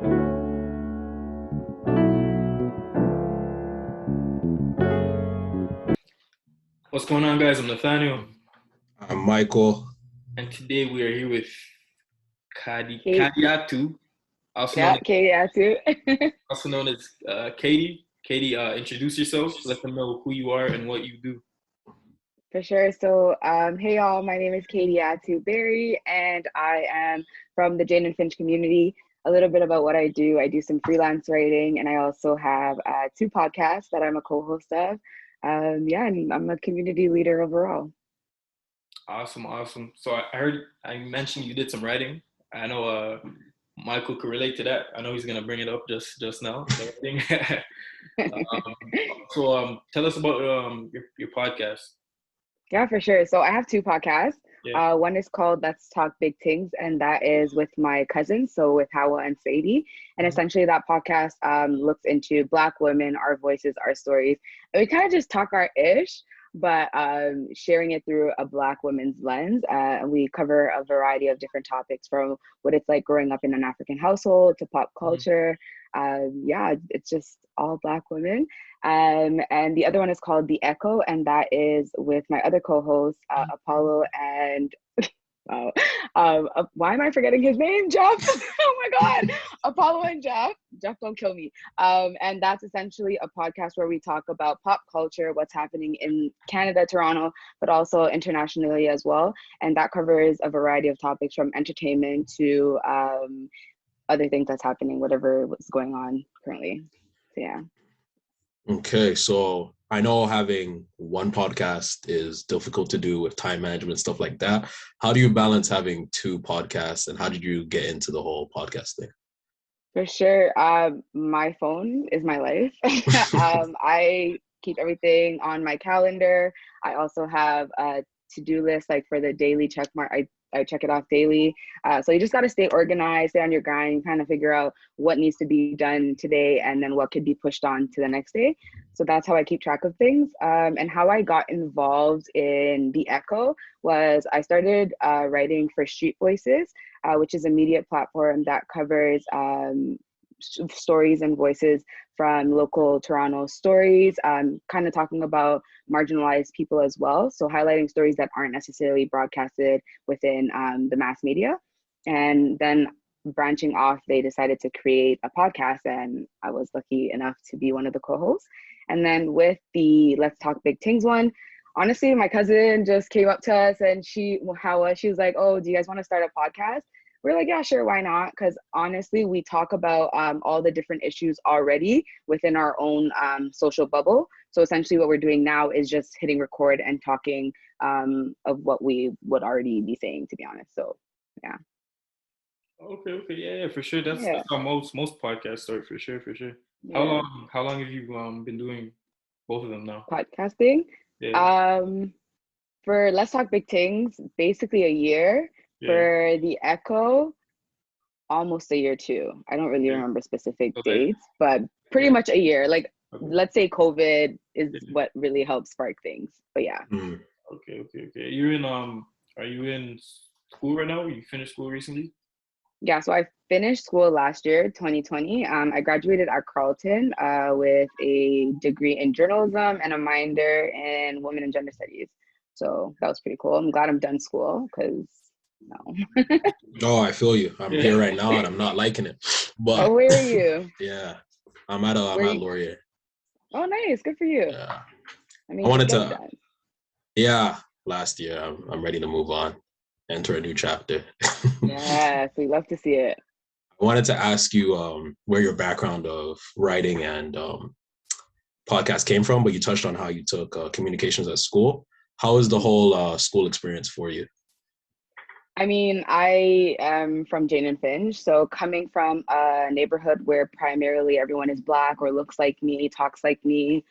What's going on, guys? I'm Nathaniel, I'm Michael. and today we are here with Kate, Kadiatu, also known yeah, as, Kadiatu. Katie. Katie, introduce yourself. Let them know who you are and what you do. For sure. So, hey y'all, my name is Kadiatu Barrie, and I am from the Jane and Finch community. A little bit about what I do. I do some freelance writing, and I also have two podcasts that I'm a co-host of. Yeah, and I'm a community leader overall. Awesome, awesome. So I heard I mentioned you did some writing. I know Michael could relate to that. I know he's gonna bring it up just now. The writing. Tell us about your podcast. Yeah, for sure. So I have two podcasts. Yeah. One is called Let's Talk Big Things, and that is with my cousins, so with Hawa and Sadie. And essentially that podcast looks into Black women, our voices, our stories. And we kind of just talk our ish, but sharing it through a Black woman's lens. And we cover a variety of different topics, from what it's like growing up in an African household to pop culture. Yeah, it's just all Black women. And the other one is called The Echo, and that is with my other co-hosts, Apollo and why am I forgetting his name? Jeff. Oh my God, Apollo and Jeff. Jeff, don't kill me. And that's essentially a podcast where we talk about pop culture, what's happening in Canada, Toronto, but also internationally as well. And that covers a variety of topics, from entertainment to other things that's happening, whatever was going on currently. So yeah. Okay, so I know having one podcast is difficult to do with time management, stuff like that. How do you balance having two podcasts, and how did you get into the whole podcast thing? For sure. My phone is my life. I keep everything on my calendar. I also have a to-do list, like for the daily check mark. I check it off daily. So you just got to stay organized, stay on your grind, kind of figure out what needs to be done today and then what could be pushed on to the next day. So that's how I keep track of things. And how I got involved in The Echo was I started writing for Street Voices, which is a media platform that covers stories and voices from local Toronto stories, kind of talking about marginalized people as well. So highlighting stories that aren't necessarily broadcasted within the mass media. And then branching off, they decided to create a podcast, and I was lucky enough to be one of the co-hosts. And then with the Let's Talk Big Things one, honestly, my cousin just came up to us and she was like, oh, do you guys want to start a podcast? We're like, yeah, sure, why not? Because honestly, we talk about all the different issues already within our own social bubble. So essentially what we're doing now is just hitting record and talking of what we would already be saying, to be honest. So, yeah. Okay, yeah, for sure. That's how most podcasts start, for sure. Yeah. How long have you been doing both of them now? Podcasting? Yeah. For Let's Talk Big Things, basically a year. Yeah. For The Echo, almost a year too. I don't really remember specific dates, but pretty much a year. Like, let's say COVID is what really helps spark things. But yeah. Okay. You're in are you in school right now? You finished school recently? Yeah, so I finished school last year, 2020. I graduated at Carleton with a degree in journalism and a minor in women and gender studies. So that was pretty cool. I'm glad I'm done school, because no. Oh, I feel you. I'm here right now and I'm not liking it. But where are you? Yeah, I'm at Laurier. Oh, nice. Good for you. Yeah. I mean, last year. I'm ready to move on, enter a new chapter. Yes, we love to see it. I wanted to ask you where your background of writing and podcast came from, but you touched on how you took communications at school. How was the whole school experience for you? I mean, I am from Jane and Finch, so coming from a neighborhood where primarily everyone is Black or looks like me, talks like me,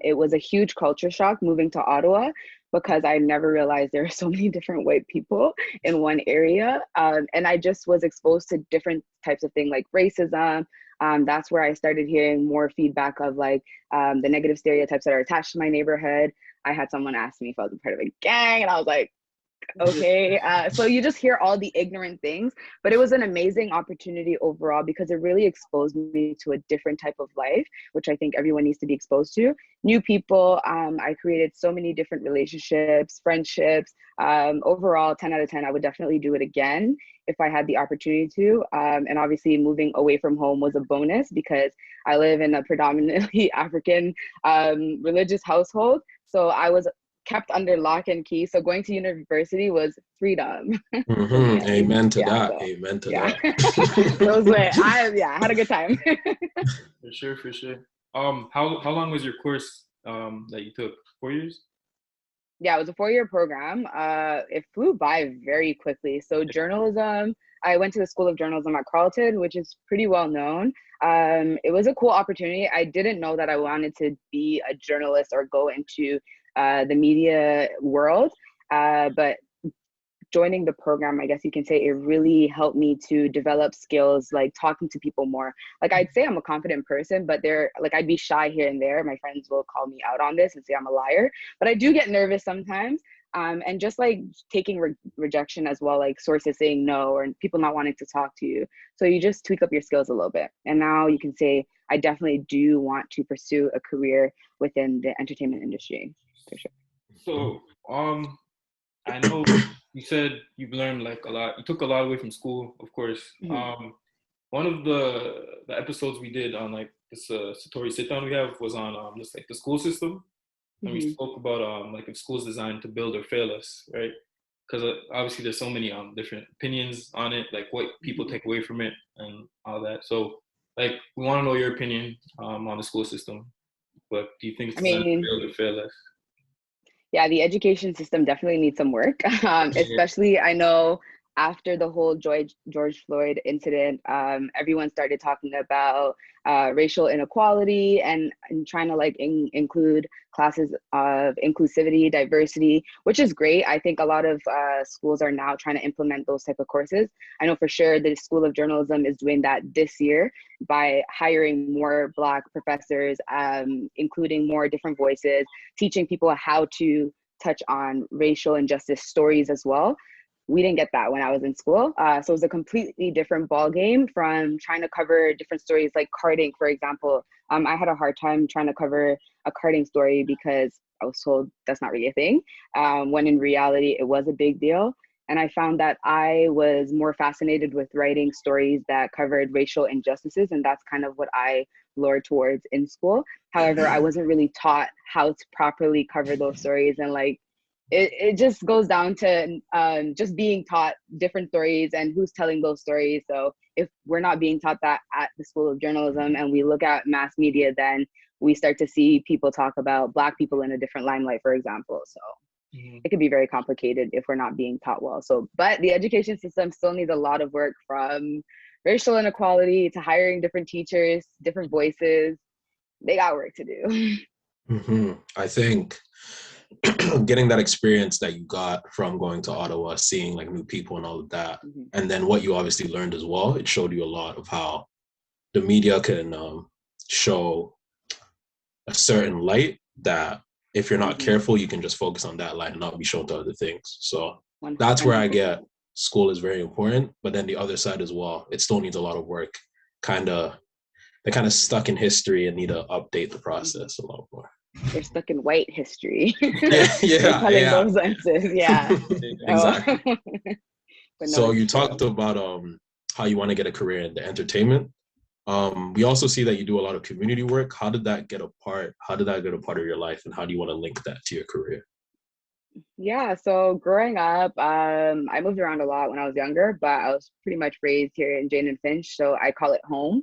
it was a huge culture shock moving to Ottawa, because I never realized there are so many different white people in one area. And I just was exposed to different types of things like racism. That's where I started hearing more feedback of like the negative stereotypes that are attached to my neighborhood. I had someone ask me if I was a part of a gang, and I was like, Okay. So you just hear all the ignorant things, but it was an amazing opportunity overall because it really exposed me to a different type of life, which I think everyone needs to be exposed to. New people. I created so many different relationships, friendships. Overall, 10 out of 10, I would definitely do it again if I had the opportunity to. And obviously moving away from home was a bonus because I live in a predominantly African religious household. So I was kept under lock and key. So going to university was freedom for me at least. Amen to Yeah, that. so, Amen to yeah. that. So it was lit. I had a good time. For sure, for sure. How long was your course that you took? 4 years? Yeah, it was a 4-year program. It flew by very quickly. So journalism, I went to the School of Journalism at Carleton, which is pretty well known. It was a cool opportunity. I didn't know that I wanted to be a journalist or go into the media world, but joining the program, I guess you can say, it really helped me to develop skills like talking to people more. Like I'd say I'm a confident person, but I'd be shy here and there. My friends will call me out on this and say I'm a liar, but I do get nervous sometimes. And just like taking rejection as well, like sources saying no or people not wanting to talk to you. So you just tweak up your skills a little bit. And now you can say, I definitely do want to pursue a career within the entertainment industry, for sure. So, I know you said you've learned like a lot. You took a lot away from school, of course. Mhm. One of the episodes we did on like this Satori Sitdown we have was on just like the school system, and we Mhm. spoke about like if school's designed to build or fail us, right? Because obviously there's so many different opinions on it, like what people Mhm. take away from it and all that. So, like, we want to know your opinion on the school system. But do you think I it's designed to mean, build or fail us? yeah, the education system definitely needs some work. Yeah. Especially, I know after the whole George Floyd incident, everyone started talking about racial inequality and trying to like include classes of inclusivity, diversity, which is great. I think a lot of schools are now trying to implement those type of courses. I know for sure the School of Journalism is doing that this year by hiring more Black professors, including more different voices, teaching people how to touch on racial injustice stories as well. We didn't get that when I was in school. So it was a completely different ball game from trying to cover different stories like carding, for example. I had a hard time trying to cover a carding story because I was told that's not really a thing, when in reality it was a big deal. And I found that I was more fascinated with writing stories that covered racial injustices, and that's kind of what I lured towards in school. However, I wasn't really taught how to properly cover those stories, and like it just goes down to just being taught different stories and who's telling those stories. So if we're not being taught that at the School of Journalism and we look at mass media, then we start to see people talk about Black people in a different limelight, for example. So Mhm. it could be very complicated if we're not being taught well. So, but the education system still needs a lot of work, from racial inequality to hiring different teachers, different voices. They got work to do. I think getting that experience that you got from going to Ottawa, seeing like new people and all of that, Mhm. and then what you obviously learned as well, it showed you a lot of how the media can show a certain light that if you're not Mhm. careful, you can just focus on that light and not be shown to other things. So that's where I get 100%. school is very important, but then the other side as well, it still needs a lot of work. Kind of, they're kind of stuck in history and need to update the Mhm. process a lot more. They're stuck in white history. Yeah, They're yeah, telling yeah. those answers. Yeah. Oh. Exactly. But no, So it's you true. talked about how you want to get a career in the entertainment. We also see that you do a lot of community work. How did that get a part? How did that get a part of your life, and how do you want to link that to your career? Yeah, so growing up, I moved around a lot when I was younger, but I was pretty much raised here in Jane and Finch, so I call it home.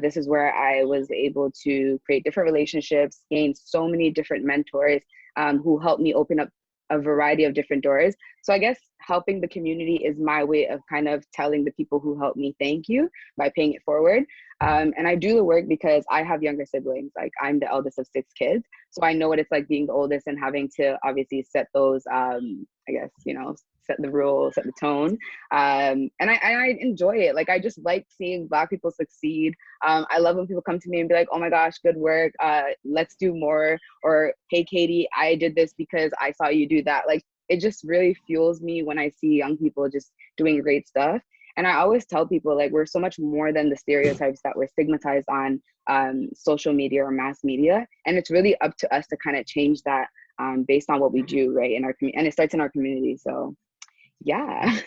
This is where I was able to create different relationships, gain so many different mentors, who helped me open up a variety of different doors. So I guess helping the community is my way of kind of telling the people who helped me thank you by paying it forward. And I do the work because I have younger siblings. Like I'm the eldest of 6 kids. So I know what it's like being the oldest and having to obviously set those, I guess, set the rules, set the tone. And I enjoy it. Like I just like seeing Black people succeed. I love when people come to me and be like, oh my gosh, good work. Let's do more. Or, hey, Katie, I did this because I saw you do that. Like it just really fuels me when I see young people just doing great stuff. And I always tell people, like, we're so much more than the stereotypes that we're stigmatized on social media or mass media. And it's really up to us to kind of change that based on what we do, right, in our community. And it starts in our community. So, yeah.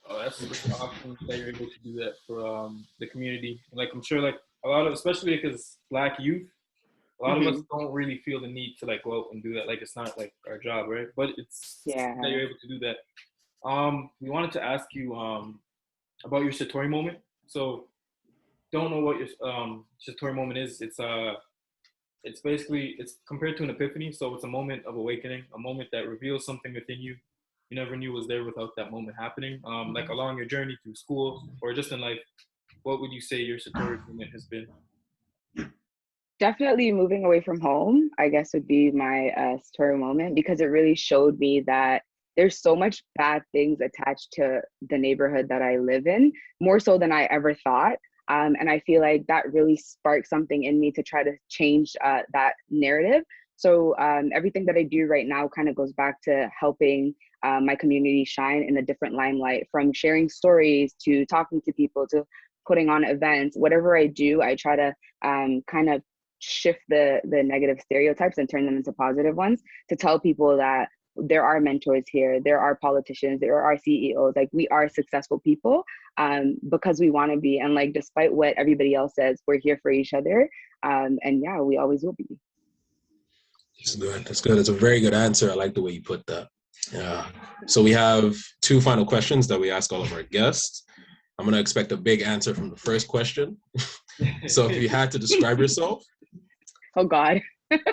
Oh, that's awesome that you're able to do that for the community. Like, I'm sure, like, a lot of, especially because Black youth, a lot of us don't really feel the need to, like, go out and do that. Like, it's not, like, our job, right? But it's Yeah. that you're able to do that. We wanted to ask you about your Satori moment. So, don't know what your Satori moment is. It's basically, it's compared to an epiphany. So it's a moment of awakening, a moment that reveals something within you you never knew was there without that moment happening. Like along your journey through school or just in life, what would you say your Satori moment has been? Definitely moving away from home, I guess, would be my Satori moment, because it really showed me that there's so much bad things attached to the neighborhood that I live in, more so than I ever thought. And I feel like that really sparked something in me to try to change that narrative. So everything that I do right now kind of goes back to helping my community shine in a different limelight, from sharing stories to talking to people to putting on events. Whatever I do, I try to kind of shift the negative stereotypes and turn them into positive ones, to tell people that there are mentors here, there are politicians, there are CEOs, like we are successful people because we want to be. And like, despite what everybody else says, we're here for each other. And yeah, we always will be. That's good. That's good. It's a very good answer. I like the way you put that. Yeah. So we have 2 final questions that we ask all of our guests. I'm going to expect a big answer from the first question. So if you had to describe yourself, oh God,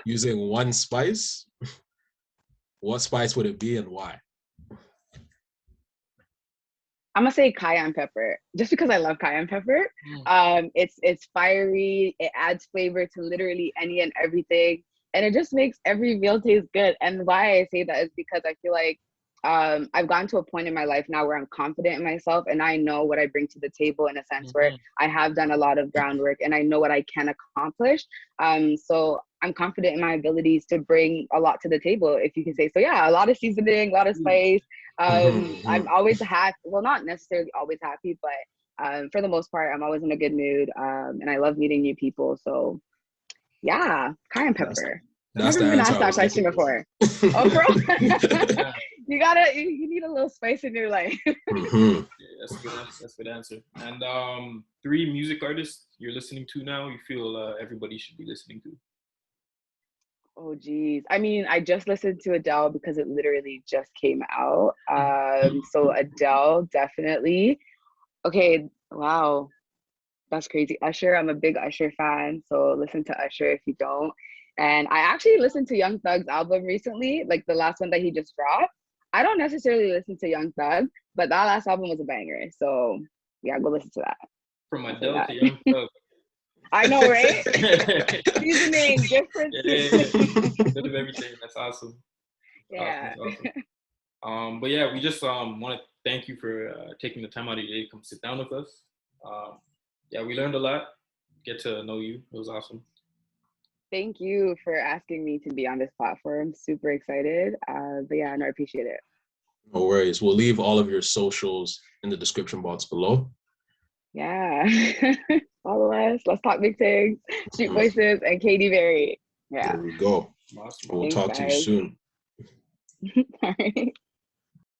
using one spice, what spice would it be and why? I'm gonna say cayenne pepper, just because I love cayenne pepper. It's fiery. It adds flavor to literally any and everything, and it just makes every meal taste good. And why I say that is because I feel like I've gotten to a point in my life now where I'm confident in myself, and I know what I bring to the table, in a sense where I have done a lot of groundwork and I know what I can accomplish. So I'm confident in my abilities to bring a lot to the table, if you can say so. Yeah, a lot of seasoning, a lot of spice. I'm always happy. Well, not necessarily always happy, but for the most part, I'm always in a good mood. And I love meeting new people. So yeah, cayenne pepper. That's I've never the been answer asked I that was question looking for. before. Oh, bro. You need a little spice in your life. Yeah, that's a good answer. That's a good answer. And 3 music artists you're listening to now, you feel everybody should be listening to? Oh geez. I mean, I just listened to Adele because it literally just came out. So Adele, definitely. Okay, wow. That's crazy. Usher, I'm a big Usher fan, so listen to Usher if you don't. And I actually listened to Young Thug's album recently, like the last one that he just dropped. I don't necessarily listen to Young Thug, but that last album was a banger. So yeah, go listen to that. From Adele to Young Thug. I know, right? Seasoning, different. Bit of everything. That's awesome. Yeah. Awesome. But yeah, we just want to thank you for taking the time out of your day to come sit down with us. Yeah, we learned a lot. Get to know you. It was awesome. Thank you for asking me to be on this platform. Super excited. But yeah, no, I appreciate it. No worries. We'll leave all of your socials in the description box below. Yeah. Follow us. Let's talk big things. Street Voices and Kadi, Barrie. Yeah. There we go. Awesome. We'll Thanks, talk to you guys. soon. All right.